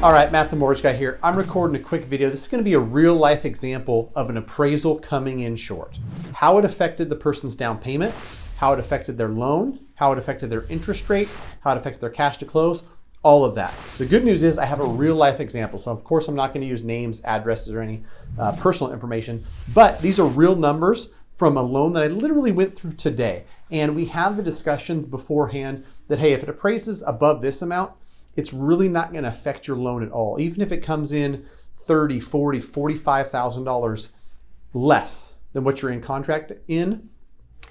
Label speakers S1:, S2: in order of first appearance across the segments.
S1: All right, Matt the Mortgage Guy here. I'm recording a quick video. This is going to be a real life example of an appraisal coming in short. How it affected the person's down payment, how it affected their loan, how it affected their interest rate, how it affected their cash to close, all of that. The good news is I have a real life example. So of course I'm not going to use names, addresses, or any personal information, but these are real numbers from a loan that I literally went through today. And we have the discussions beforehand that, hey, if it appraises above this amount, it's really not going to affect your loan at all. Even if it comes in $30,000, $40,000, $45,000 less than what you're in contract in,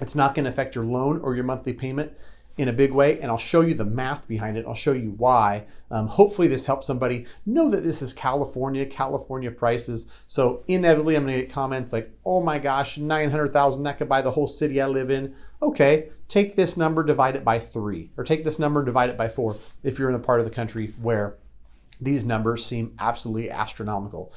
S1: it's not going to affect your loan or your monthly payment in a big way. And I'll show you the math behind it. I'll show you why. Hopefully this helps somebody know that this is California prices. So inevitably I'm going to get comments like, oh my gosh, 900,000, that could buy the whole city I live in. Okay, take this number, divide it by 3, or take this number, divide it by 4, if you're in a part of the country where these numbers seem absolutely astronomical.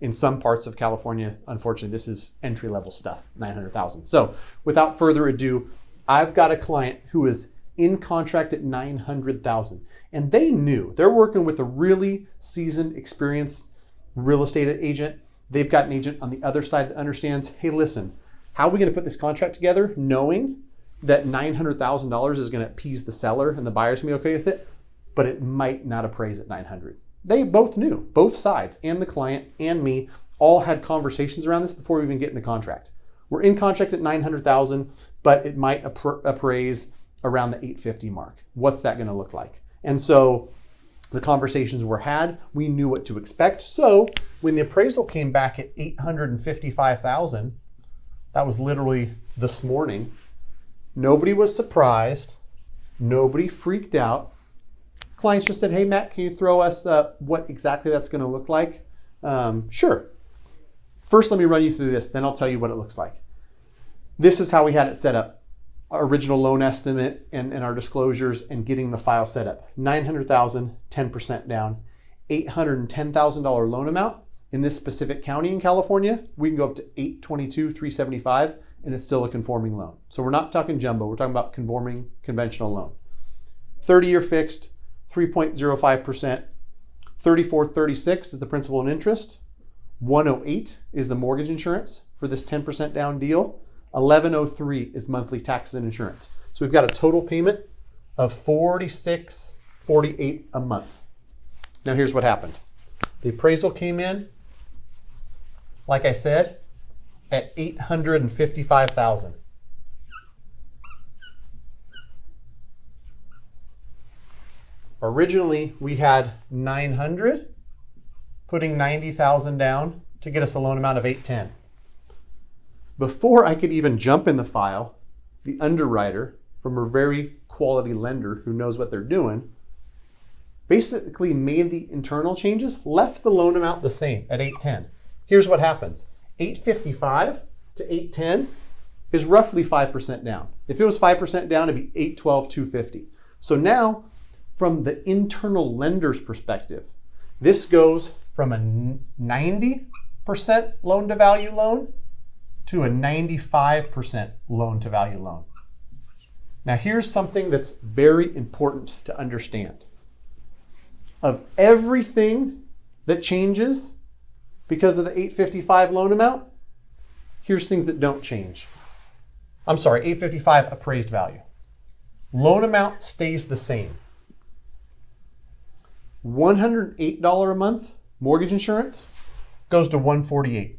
S1: In some parts of California, unfortunately, this is entry-level stuff, 900,000. So without further ado, I've got a client who is in contract at 900,000, and they knew they're working with a really seasoned, experienced real estate agent. They've got an agent on the other side that understands, hey, listen, how are we going to put this contract together knowing that $900,000 is going to appease the seller and the buyer's going to be okay with it, but it might not appraise at 900. They both knew, both sides, and the client and me all had conversations around this before we even get into contract. We're in contract at 900,000, but it might appraise around the 850 mark. What's that going to look like? And so the conversations were had. We knew what to expect. So when the appraisal came back at 855,000, that was literally this morning, nobody was surprised. Nobody freaked out. Clients just said, hey, Matt, can you throw us what exactly that's going to look like? Sure. First, let me run you through this, then I'll tell you what it looks like. This is how we had it set up. Our original loan estimate and our disclosures and getting the file set up. 900,000, 10% down, $810,000 loan amount. In this specific county in California, we can go up to 822, 375, and it's still a conforming loan. So we're not talking jumbo, we're talking about conforming conventional loan. 30-year fixed, 3.05%, 3436 is the principal and interest. 108 is the mortgage insurance for this 10% down deal. 1103 is monthly taxes and insurance. So we've got a total payment of $46.48 a month. Now here's what happened. The appraisal came in, like I said, at 855,000. Originally, we had 900, putting 90,000 down to get us a loan amount of 810. Before I could even jump in the file, the underwriter from a very quality lender who knows what they're doing basically made the internal changes, left the loan amount the same at 810. Here's what happens. 855 to 810 is roughly 5% down. If it was 5% down, it'd be 812, 250. So now, from the internal lender's perspective, this goes from a 90% loan to value loan to a 95% loan to value loan. Now here's something that's very important to understand. Of everything that changes because of the 855 loan amount, here's things that don't change. I'm sorry, 855 appraised value. Loan amount stays the same. $108 a month mortgage insurance goes to $148.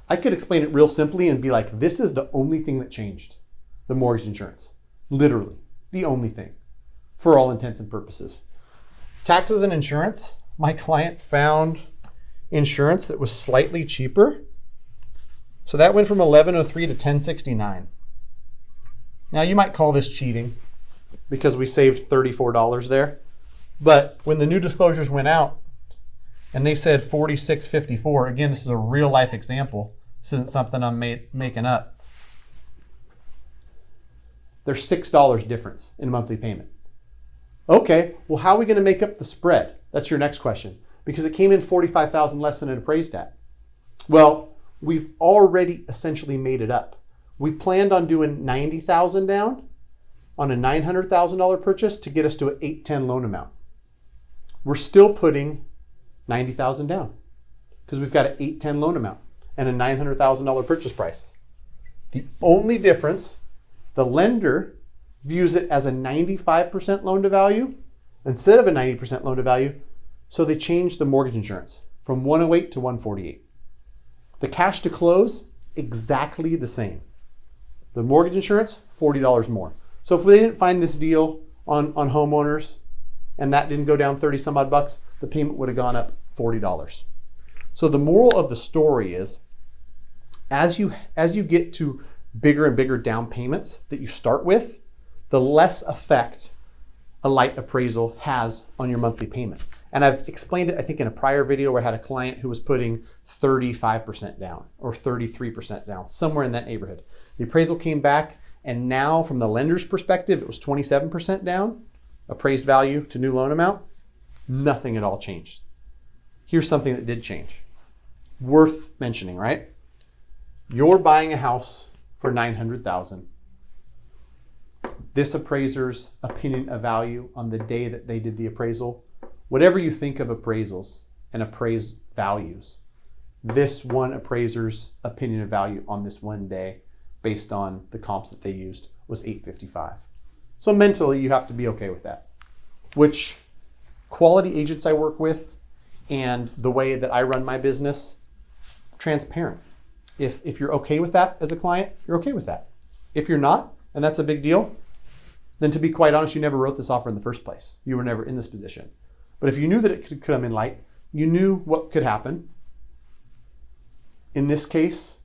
S1: I could explain it real simply and be like, this is the only thing that changed, the mortgage insurance. Literally, the only thing, for all intents and purposes. Taxes and insurance, my client found insurance that was slightly cheaper. So that went from 1103 to 1069. Now you might call this cheating because we saved $34 there. But when the new disclosures went out and they said 46.54, again, this is a real life example. This isn't something I'm making up. There's $6 difference in monthly payment. Okay, well, how are we going to make up the spread? That's your next question. Because it came in 45,000 less than it appraised at. Well, we've already essentially made it up. We planned on doing 90,000 down on a $900,000 purchase to get us to an 810 loan amount. we're still putting $90,000 down because we've got an 810 loan amount and a $900,000 purchase price. The only difference, the lender views it as a 95% loan to value instead of a 90% loan to value, so they changed the mortgage insurance from 108 to 148. The cash to close, exactly the same. The mortgage insurance, $40 more. So if they didn't find this deal on homeowners and that didn't go down 30 some odd bucks, the payment would have gone up $40. So the moral of the story is, as you get to bigger and bigger down payments that you start with, the less effect a light appraisal has on your monthly payment. And I've explained it, I think, in a prior video where I had a client who was putting 35% down or 33% down, somewhere in that neighborhood. The appraisal came back, and now from the lender's perspective, it was 27% down, appraised value to new loan amount. Nothing at all changed. Here's something that did change. Worth mentioning, right? You're buying a house for $900,000. This appraiser's opinion of value on the day that they did the appraisal, whatever you think of appraisals and appraised values, this one appraiser's opinion of value on this one day, based on the comps that they used, was $855. So mentally, you have to be okay with that. Which quality agents I work with and the way that I run my business, transparent. If you're okay with that as a client, you're okay with that. If you're not, and that's a big deal, then to be quite honest, you never wrote this offer in the first place. You were never in this position. But if you knew that it could come in light, you knew what could happen. In this case,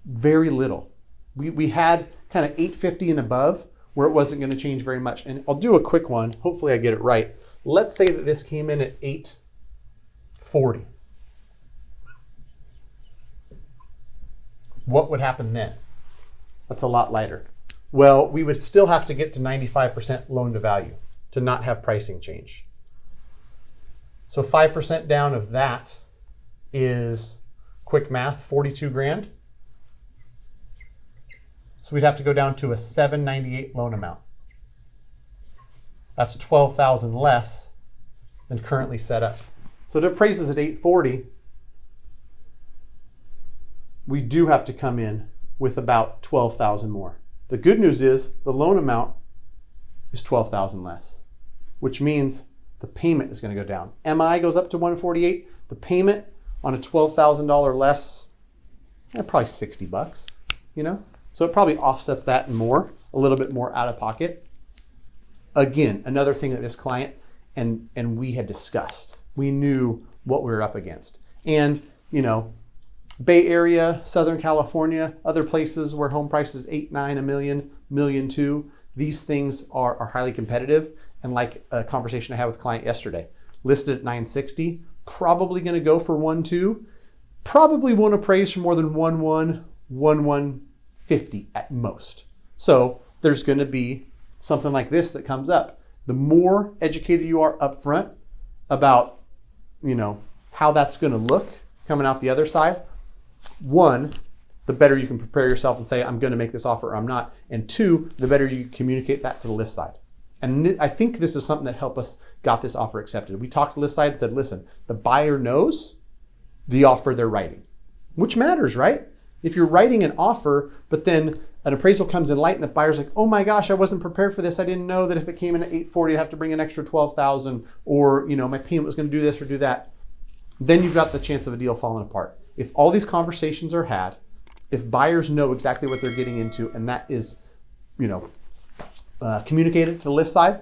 S1: very little. We had kind of 850 and above where it wasn't going to change very much. And I'll do a quick one. Hopefully I get it right. Let's say that this came in at 840. What would happen then? That's a lot lighter. Well, we would still have to get to 95% loan to value to not have pricing change. So 5% down of that is, quick math, 42 grand. So we'd have to go down to a 798 loan amount. That's 12,000 less than currently set up. So it appraises at 840. We do have to come in with about 12,000 more. The good news is the loan amount is 12,000 less, which means the payment is going to go down. MI goes up to 148. The payment on a $12,000 less, probably 60 bucks, you know? So it probably offsets that and more, a little bit more out of pocket. Again, another thing that this client and we had discussed. We knew what we were up against. And, you know, Bay Area, Southern California, other places where home prices 8, 9, $1 million, $1.2 million, these things are highly competitive. And like a conversation I had with a client yesterday, listed at 960, probably going to go for 1.2, probably won't appraise for more than 1.1, 1.150 at most. So there's going to be something like this that comes up. The more educated you are up front about, you know, how that's going to look coming out the other side, one, the better you can prepare yourself and say, I'm going to make this offer or I'm not. And two, the better you communicate that to the list side. And I think this is something that helped us got this offer accepted. We talked to the list side and said, listen, the buyer knows the offer they're writing, which matters, right? If you're writing an offer, but then an appraisal comes in light and the buyer's like, oh my gosh, I wasn't prepared for this. I didn't know that if it came in at 840, I'd have to bring an extra 12,000, or, you know, my payment was going to do this or do that. Then you've got the chance of a deal falling apart. If all these conversations are had, if buyers know exactly what they're getting into, and that is, you know, communicated to the list side,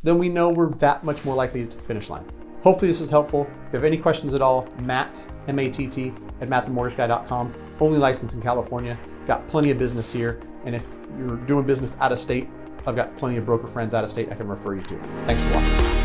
S1: then we know we're that much more likely to the finish line. Hopefully this was helpful. If you have any questions at all, Matt, M-A-T-T, at mattthemortgageguy.com. Only licensed in California. Got plenty of business here. And if you're doing business out of state, I've got plenty of broker friends out of state I can refer you to. Thanks for watching.